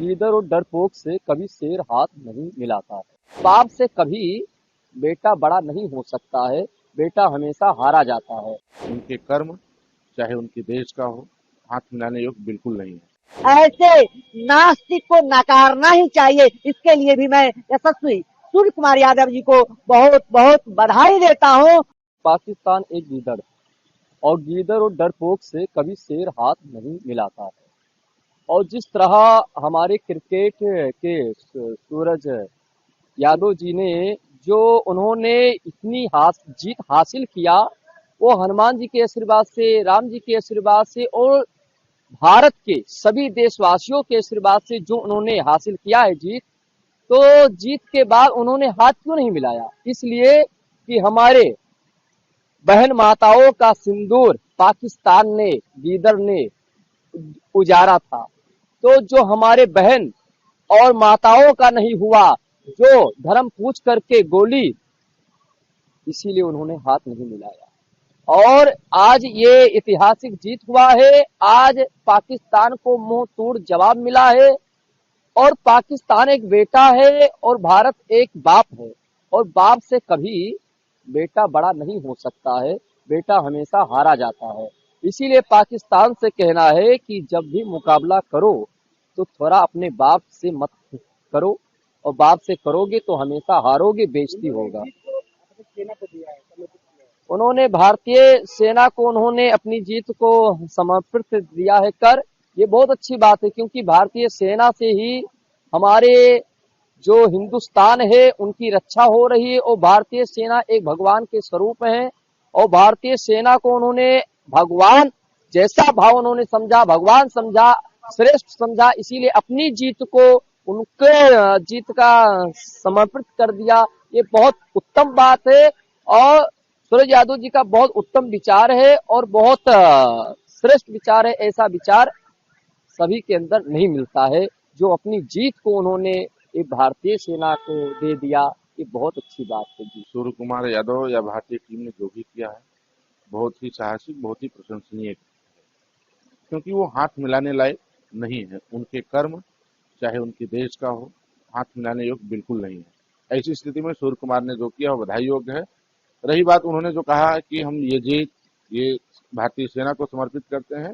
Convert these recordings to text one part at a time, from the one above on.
गीदड़ और डरपोक से कभी शेर हाथ नहीं मिलाता है। बाप से कभी बेटा बड़ा नहीं हो सकता है, बेटा हमेशा हारा जाता है। उनके कर्म चाहे उनके देश का हो, हाथ मिलाने योग्य बिल्कुल नहीं है। ऐसे नास्तिक को नकारना ही चाहिए। इसके लिए भी मैं यशस्वी सूर्य कुमार यादव जी को बहुत बहुत बधाई देता हूँ। पाकिस्तान एक गीदड़ और गीदड़ और डरपोक से कभी शेर हाथ नहीं मिलाता है। और जिस तरह हमारे क्रिकेट के सूरज यादव जी ने जो उन्होंने इतनी जीत हासिल किया, वो हनुमान जी के आशीर्वाद से, राम जी के आशीर्वाद से और भारत के सभी देशवासियों के आशीर्वाद से जो उन्होंने हासिल किया है जीत, तो जीत के बाद उन्होंने हाथ क्यों नहीं मिलाया? इसलिए कि हमारे बहन माताओं का सिंदूर पाकिस्तान ने, गीदड़ ने उजारा था, तो जो हमारे बहन और माताओं का नहीं हुआ, जो धर्म पूछ करके गोली, इसीलिए उन्होंने हाथ नहीं मिलाया। और आज ये ऐतिहासिक जीत हुआ है। आज पाकिस्तान को मुंह तोड़ जवाब मिला है और पाकिस्तान एक बेटा है और भारत एक बाप है, और बाप से कभी बेटा बड़ा नहीं हो सकता है, बेटा हमेशा हारा जाता है। इसीलिए पाकिस्तान से कहना है कि जब भी मुकाबला करो तो थोड़ा अपने बाप से मत करो, और बाप से करोगे तो हमेशा हारोगे, बेइज्जती होगा। उन्होंने भारतीय सेना को उन्होंने अपनी जीत को समर्पित दिया है कर, ये बहुत अच्छी बात है, क्योंकि भारतीय सेना से ही हमारे जो हिंदुस्तान है उनकी रक्षा हो रही है। और भारतीय सेना एक भगवान के स्वरूप है, और भारतीय सेना को उन्होंने भगवान जैसा भाव उन्होंने समझा, भगवान समझा, श्रेष्ठ समझा, इसीलिए अपनी जीत को उनके जीत का समर्पित कर दिया। ये बहुत उत्तम बात है और सूरज यादव जी का बहुत उत्तम विचार है और बहुत श्रेष्ठ विचार है। ऐसा विचार सभी के अंदर नहीं मिलता है, जो अपनी जीत को उन्होंने एक भारतीय सेना को दे दिया, ये बहुत अच्छी बात है जी। सूर्य कुमार यादव या भारतीय टीम ने जो भी किया है बहुत ही साहसिक, बहुत ही प्रशंसनीय है, क्योंकि वो हाथ मिलाने लायक नहीं है। उनके कर्म चाहे उनके देश का हो, हाथ मिलाने योग्य बिल्कुल नहीं है। ऐसी स्थिति में सूर्य कुमार ने जो किया वो बधाई योग्य है। रही बात उन्होंने जो कहा कि हम ये जीत ये भारतीय सेना को समर्पित करते हैं,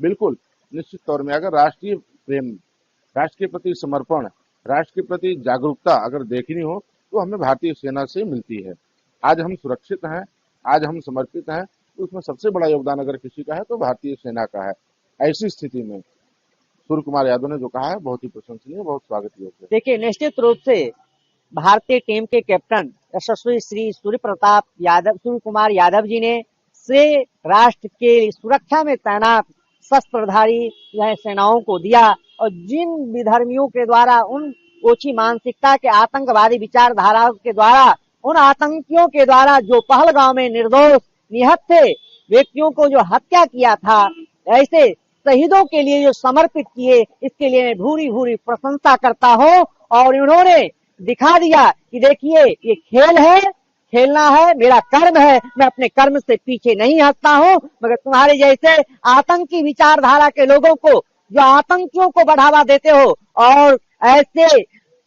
बिल्कुल निश्चित तौर में अगर राष्ट्रीय प्रेम, राष्ट्र के प्रति समर्पण, राष्ट्र के प्रति जागरूकता अगर देखनी हो तो हमें भारतीय सेना से मिलती है। आज हम सुरक्षित हैं, आज हम समर्पित हैं, तो उसमें सबसे बड़ा योगदान अगर किसी का है तो भारतीय सेना का है। ऐसी स्थिति में सूर्य कुमार यादव ने जो कहा है बहुत ही प्रशंसनीय, बहुत स्वागत योग्य है। देखिए, निश्चित रूप से भारतीय टीम के कैप्टन यशस्वी श्री सूर्य कुमार यादव जी ने से राष्ट्र के सुरक्षा में तैनात शस्त्रधारी सेनाओं को दिया, और जिन विधर्मियों के द्वारा, उन ओछी मानसिकता के आतंकवादी विचारधारा के द्वारा, उन आतंकियों के द्वारा जो पहलगांव में निर्दोष निहत्थे व्यक्तियों को जो हत्या किया था, ऐसे शहीदों के लिए जो समर्पित किए, इसके लिए मैं भूरी भूरी प्रशंसा करता हूँ। और इन्होंने दिखा दिया कि देखिए, ये खेल है, खेलना है, मेरा कर्म है, मैं अपने कर्म से पीछे नहीं हटता हूँ। मगर तुम्हारे जैसे आतंकी विचारधारा के लोगों को, जो आतंकियों को बढ़ावा देते हो और ऐसे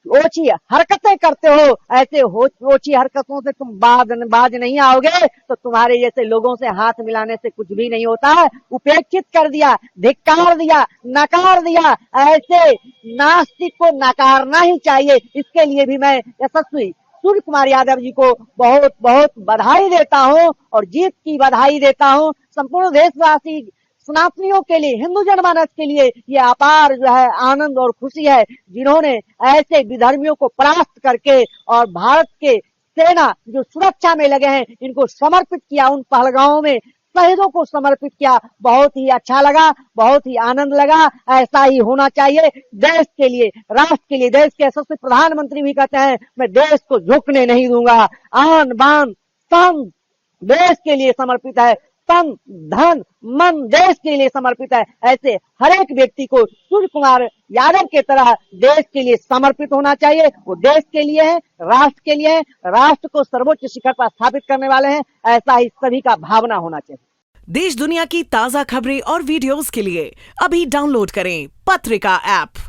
ओछी हरकतें करते हो, ऐसे ओछी हरकतों से तुम बाज नहीं आओगे, तो तुम्हारे जैसे लोगों से हाथ मिलाने से कुछ भी नहीं होता है। उपेक्षित कर दिया, धिक्कार दिया, नकार दिया। ऐसे नास्तिक को नकारना ही चाहिए। इसके लिए भी मैं यशस्वी सूर्य कुमार यादव जी को बहुत बहुत बधाई देता हूँ और जीत की बधाई देता हूँ। संपूर्ण देशवासी सनातनियों के लिए, हिंदू जनमानस के लिए ये अपार जो है आनंद और खुशी है, जिन्होंने ऐसे विधर्मियों को परास्त करके और भारत के सेना जो सुरक्षा में लगे हैं, इनको समर्पित किया, उन पहलगांवों में शहीदों को समर्पित किया। बहुत ही अच्छा लगा, बहुत ही आनंद लगा। ऐसा ही होना चाहिए देश के लिए, राष्ट्र के लिए। देश के यशस्वी प्रधानमंत्री भी कहते हैं, मैं देश को झुकने नहीं दूंगा। आन बान शान देश के लिए समर्पित है, तन धन मन देश के लिए समर्पित है। ऐसे हर एक व्यक्ति को सूर्य कुमार यादव के तरह देश के लिए समर्पित होना चाहिए। वो देश के लिए है, राष्ट्र के लिए है, राष्ट्र को सर्वोच्च शिखर पर स्थापित करने वाले हैं। ऐसा ही सभी का भावना होना चाहिए। देश दुनिया की ताजा खबरें और वीडियोस के लिए अभी डाउनलोड करें पत्रिका ऐप।